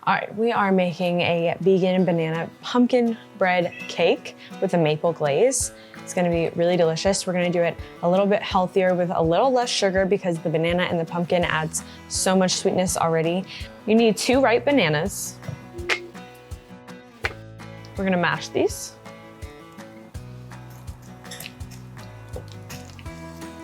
All right, we are making a vegan banana pumpkin bread cake with a maple glaze. It's gonna be really delicious. We're gonna do it a little bit healthier with a little less sugar because the banana and the pumpkin adds so much sweetness already. You need 2 ripe bananas. We're gonna mash these.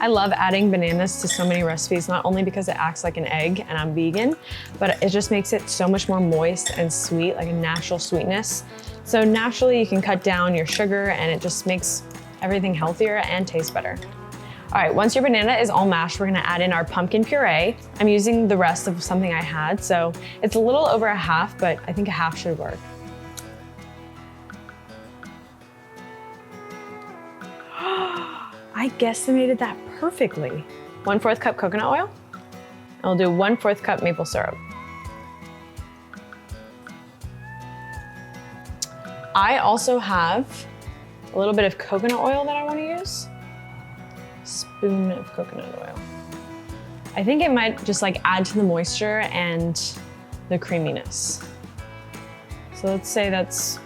I love adding bananas to so many recipes, not only because it acts like an egg and I'm vegan, but it just makes it so much more moist and sweet, like a natural sweetness. So naturally you can cut down your sugar and it just makes everything healthier and taste better. All right, once your banana is all mashed, we're gonna add in our pumpkin puree. I'm using the rest of something I had, so it's a little over a half, but I think a half should work. I guesstimated that perfectly. 1/4 cup coconut oil. I'll do 1/4 cup maple syrup. I also have a little bit of coconut oil that I want to use. Spoon of coconut oil. I think it might just like add to the moisture and the creaminess. So let's say that's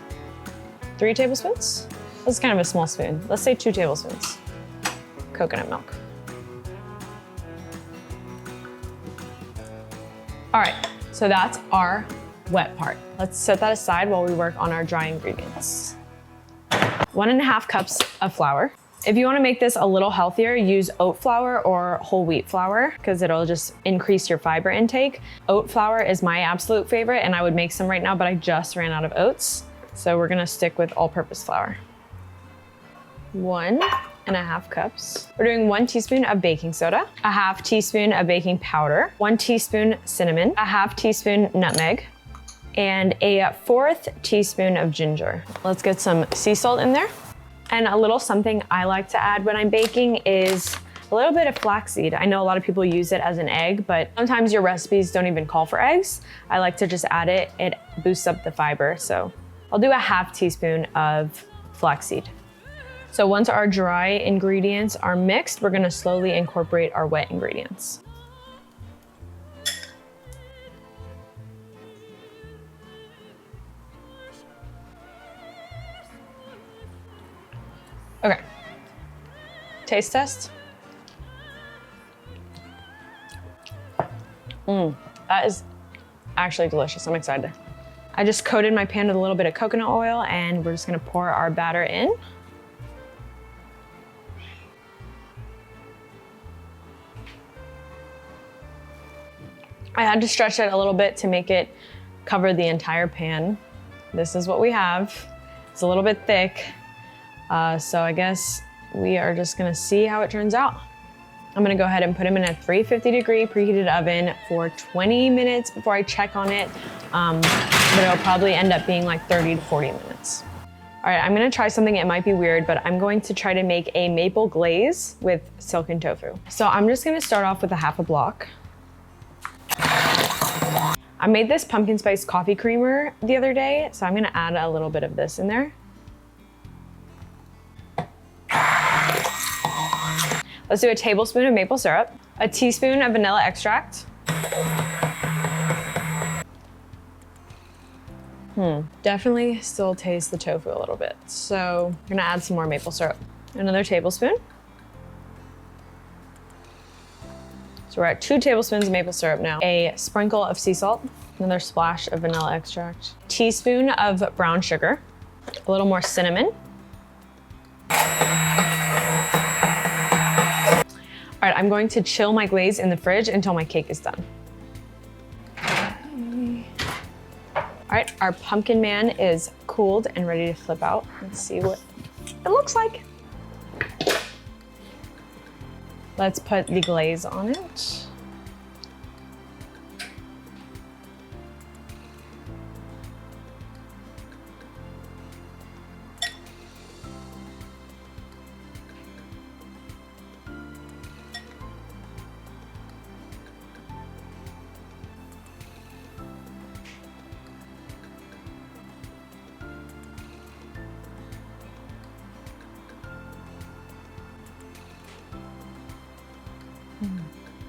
3 tablespoons. That's kind of a small spoon. Let's say 2 tablespoons. Coconut milk. All right, so that's our wet part. Let's set that aside while we work on our dry ingredients. 1.5 cups of flour. If you wanna make this a little healthier, use oat flour or whole wheat flour because it'll just increase your fiber intake. Oat flour is my absolute favorite and I would make some right now, but I just ran out of oats. So we're gonna stick with all-purpose flour. 1.5 cups. We're doing 1 teaspoon of baking soda, 1/2 teaspoon of baking powder, 1 teaspoon cinnamon, 1/2 teaspoon nutmeg, and a 1/4 teaspoon of ginger. Let's get some sea salt in there. And a little something I like to add when I'm baking is a little bit of flaxseed. I know a lot of people use it as an egg, but sometimes your recipes don't even call for eggs. I like to just add it. It boosts up the fiber. So I'll do a 1/2 teaspoon of flaxseed. So once our dry ingredients are mixed, we're gonna slowly incorporate our wet ingredients. Okay, taste test. That is actually delicious, I'm excited. I just coated my pan with a little bit of coconut oil and we're just gonna pour our batter in. I had to stretch it a little bit to make it cover the entire pan. This is what we have. It's a little bit thick. So I guess we are just gonna see how it turns out. I'm gonna go ahead and put them in a 350-degree preheated oven for 20 minutes before I check on it. But it'll probably end up being like 30 to 40 minutes. All right, I'm gonna try something, it might be weird, but I'm going to try to make a maple glaze with silken tofu. So I'm just gonna start off with 1/2 block. I made this pumpkin spice coffee creamer the other day, so I'm gonna add a little bit of this in there. Let's do a tablespoon of maple syrup, a teaspoon of vanilla extract. Definitely still taste the tofu a little bit. So I'm gonna add some more maple syrup. Another tablespoon. So we're at 2 tablespoons of maple syrup now. A sprinkle of sea salt, another splash of vanilla extract, teaspoon of brown sugar, a little more cinnamon. All right, I'm going to chill my glaze in the fridge until my cake is done. All right, our pumpkin man is cooled and ready to flip out. Let's see what it looks like. Let's put the glaze on it.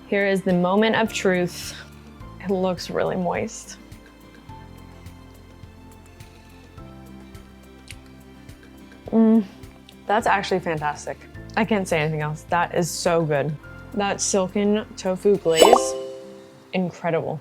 Here is the moment of truth. It looks really moist. That's actually fantastic. I can't say anything else. That is so good. That silken tofu glaze, incredible.